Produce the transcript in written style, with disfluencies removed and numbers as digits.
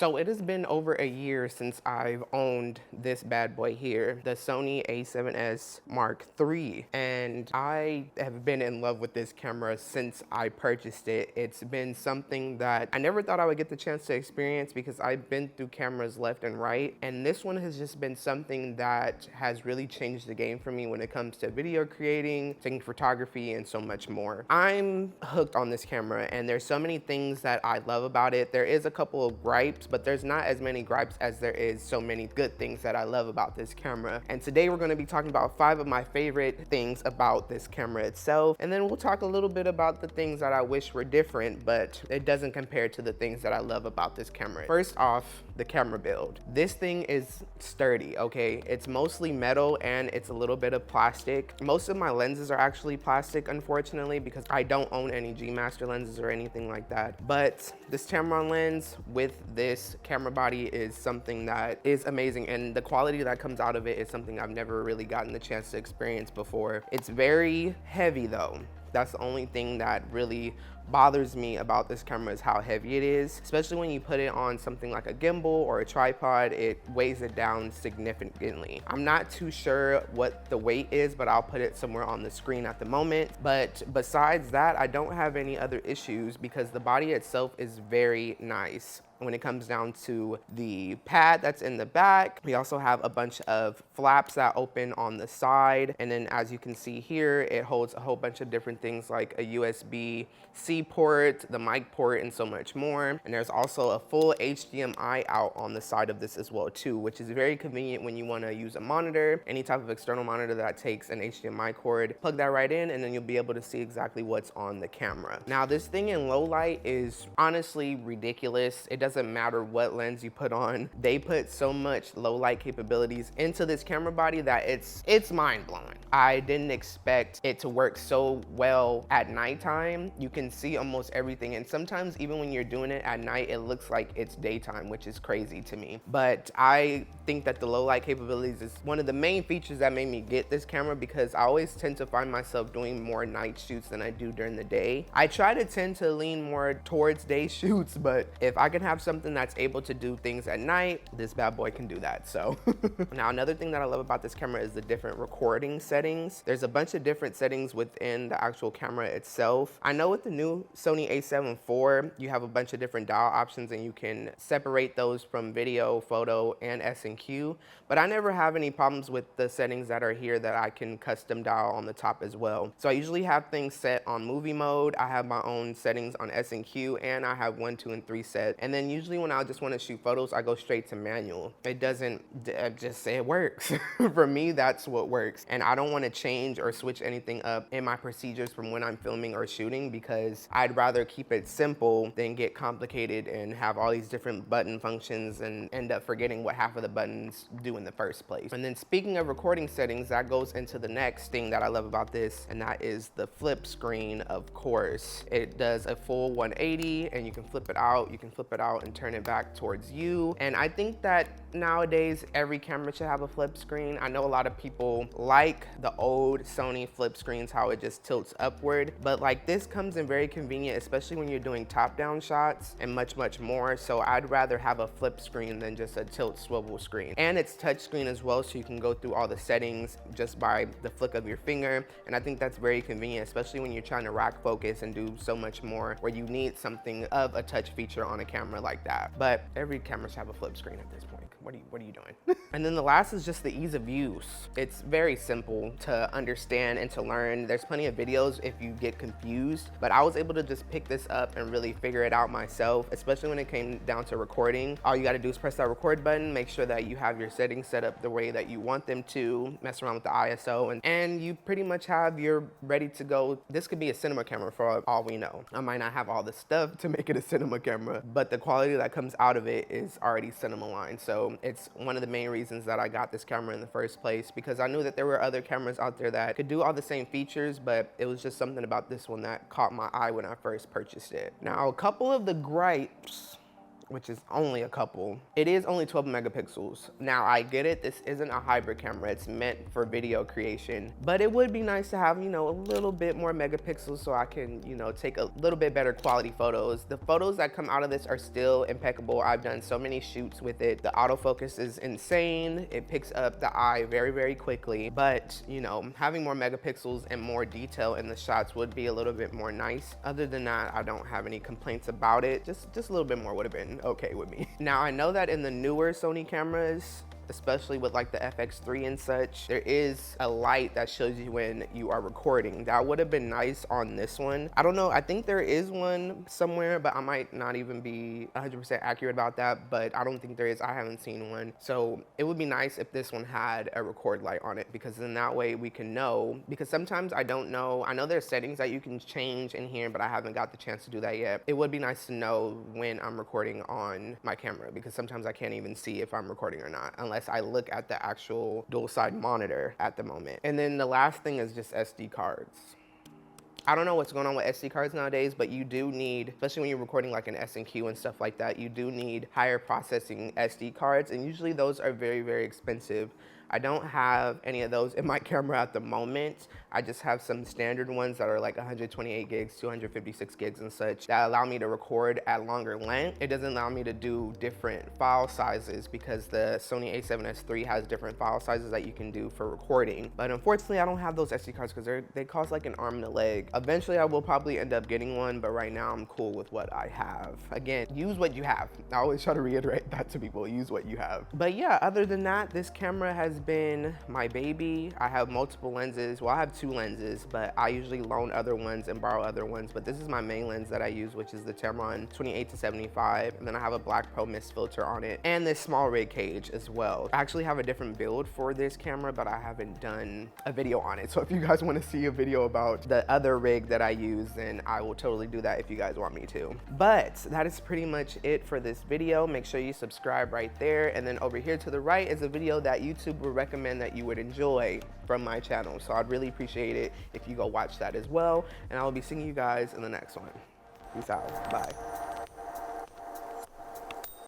So it has been over a year since I've owned this bad boy here, the Sony A7S Mark III. And I have been in love with this camera since I purchased it. It's been something that I never thought I would get the chance to experience because I've been through cameras left and right. And this one has just been something that has really changed the game for me when it comes to video creating, taking photography, and so much more. I'm hooked on this camera and there's so many things that I love about it. There is a couple of gripes, but there's not as many gripes as there is so many good things that I love about this camera. And today we're going to be talking about 5 of my favorite things about this camera itself. And then we'll talk a little bit about the things that I wish were different, but it doesn't compare to the things that I love about this camera. First off, the camera build. This thing is sturdy, okay? It's mostly metal and it's a little bit of plastic. Most of my lenses are actually plastic, unfortunately, because I don't own any G Master lenses or anything like that. But this Tamron lens with this camera body is something that is amazing, and the quality that comes out of it is something I've never really gotten the chance to experience before. It's very heavy though. That's the only thing that really bothers me about this camera is how heavy it is, especially when you put it on something like a gimbal or a tripod. It weighs it down significantly. I'm not too sure what the weight is, but I'll put it somewhere on the screen at the moment. But besides that, I don't have any other issues because the body itself is very nice. When it comes down to the pad that's in the back, we also have a bunch of flaps that open on the side. And then as you can see here, it holds a whole bunch of different things like a USB-C port, the mic port, and so much more. And there's also a full HDMI out on the side of this as well too, which is very convenient when you want to use a monitor, any type of external monitor that takes an HDMI cord. Plug that right in and then you'll be able to see exactly what's on the camera. Now this thing in low light is honestly ridiculous. It doesn't matter what lens you put on. They put so much low light capabilities into this camera body that it's mind-blowing. I didn't expect it to work so well at nighttime. You can see almost everything, and sometimes even when you're doing it at night, it looks like it's daytime, which is crazy to me. But I think that the low light capabilities is one of the main features that made me get this camera, because I always tend to find myself doing more night shoots than I do during the day. I try to tend to lean more towards day shoots, but if I can have something that's able to do things at night, this bad boy can do that. So now another thing that I love about this camera is the different recording settings. There's a bunch of different settings within the actual camera itself. I know with the new Sony A7 IV, you have a bunch of different dial options and you can separate those from video, photo, and S&Q, but I never have any problems with the settings that are here that I can custom dial on the top as well. So I usually have things set on movie mode. I have my own settings on S&Q, and I have 1, 2, and 3 set. And then usually when I just want to shoot photos, I go straight to manual. It doesn't just say it works. For me, that's what works. And I don't want to change or switch anything up in my procedures from when I'm filming or shooting, because I'd rather keep it simple than get complicated and have all these different button functions and end up forgetting what half of the buttons do in the first place. And then speaking of recording settings, that goes into the next thing that I love about this, and that is the flip screen, of course. It does a full 180 and you can flip it out. You can flip it out and turn it back towards you. And I think that nowadays every camera should have a flip screen. I know a lot of people like the old Sony flip screens, how it just tilts upward, but like this comes in very convenient, especially when you're doing top-down shots and much more. So I'd rather have a flip screen than just a tilt swivel screen. And it's touchscreen as well, so you can go through all the settings just by the flick of your finger. And I think that's very convenient, especially when you're trying to rack focus and do so much more where you need something of a touch feature on a camera like that. But every camera should have a flip screen at this point. What are you doing? And then the last is just the ease of use. It's very simple to understand and to learn. There's plenty of videos if you get confused, but I was able to just pick this up and really figure it out myself, especially when it came down to recording. All you gotta do is press that record button, make sure that you have your settings set up the way that you want them to, mess around with the ISO, and you pretty much have your ready to go. This could be a cinema camera for all we know. I might not have all the stuff to make it a cinema camera, but the quality that comes out of it is already cinema line. So it's one of the main reasons that I got this camera in the first place, because I knew that there were other cameras out there that could do all the same features, but it was just something about this one that caught my eye when I first purchased it. Now, a couple of the gripes which is only a couple. It is only 12 megapixels. Now I get it, this isn't a hybrid camera, it's meant for video creation, but it would be nice to have, you know, a little bit more megapixels so I can, you know, take a little bit better quality photos. The photos that come out of this are still impeccable. I've done so many shoots with it. The autofocus is insane. It picks up the eye very, very quickly, but you know, having more megapixels and more detail in the shots would be a little bit more nice. Other than that, I don't have any complaints about it. Just a little bit more would have been okay with me. Now, I know that in the newer Sony cameras, especially with like the FX3 and such, there is a light that shows you when you are recording. That would have been nice on this one. I don't know, I think there is one somewhere, but I might not even be 100% accurate about that, but I don't think there is. I haven't seen one. So it would be nice if this one had a record light on it, because then that way we can know, because sometimes I don't know. I know there's settings that you can change in here, but I haven't got the chance to do that yet. It would be nice to know when I'm recording on my camera, because sometimes I can't even see if I'm recording or not, unless I look at the actual dual side monitor at the moment. And then the last thing is just SD cards. I don't know what's going on with SD cards nowadays, but you do need, especially when you're recording like an S&Q and stuff like that, you do need higher processing SD cards, and usually those are very, very expensive. I don't have any of those in my camera at the moment. I just have some standard ones that are like 128 gigs, 256 gigs and such that allow me to record at longer length. It doesn't allow me to do different file sizes because the Sony A7S III has different file sizes that you can do for recording. But unfortunately, I don't have those SD cards because they cost like an arm and a leg. Eventually, I will probably end up getting one, but right now I'm cool with what I have. Again, use what you have. I always try to reiterate that to people, use what you have. But yeah, other than that, this camera has been my baby. I have multiple lenses. Well, I have 2 lenses, but I usually loan other ones and borrow other ones. But this is my main lens that I use, which is the Tamron 28-75. And then I have a Black Pro mist filter on it and this small rig cage as well. I actually have a different build for this camera, but I haven't done a video on it. So if you guys want to see a video about the other rig that I use, then I will totally do that if you guys want me to. But that is pretty much it for this video. Make sure you subscribe right there. And then over here to the right is a video that YouTube will recommend that you would enjoy from my channel. So I'd really appreciate it if you go watch that as well. And I will be seeing you guys in the next one. Peace out. Bye.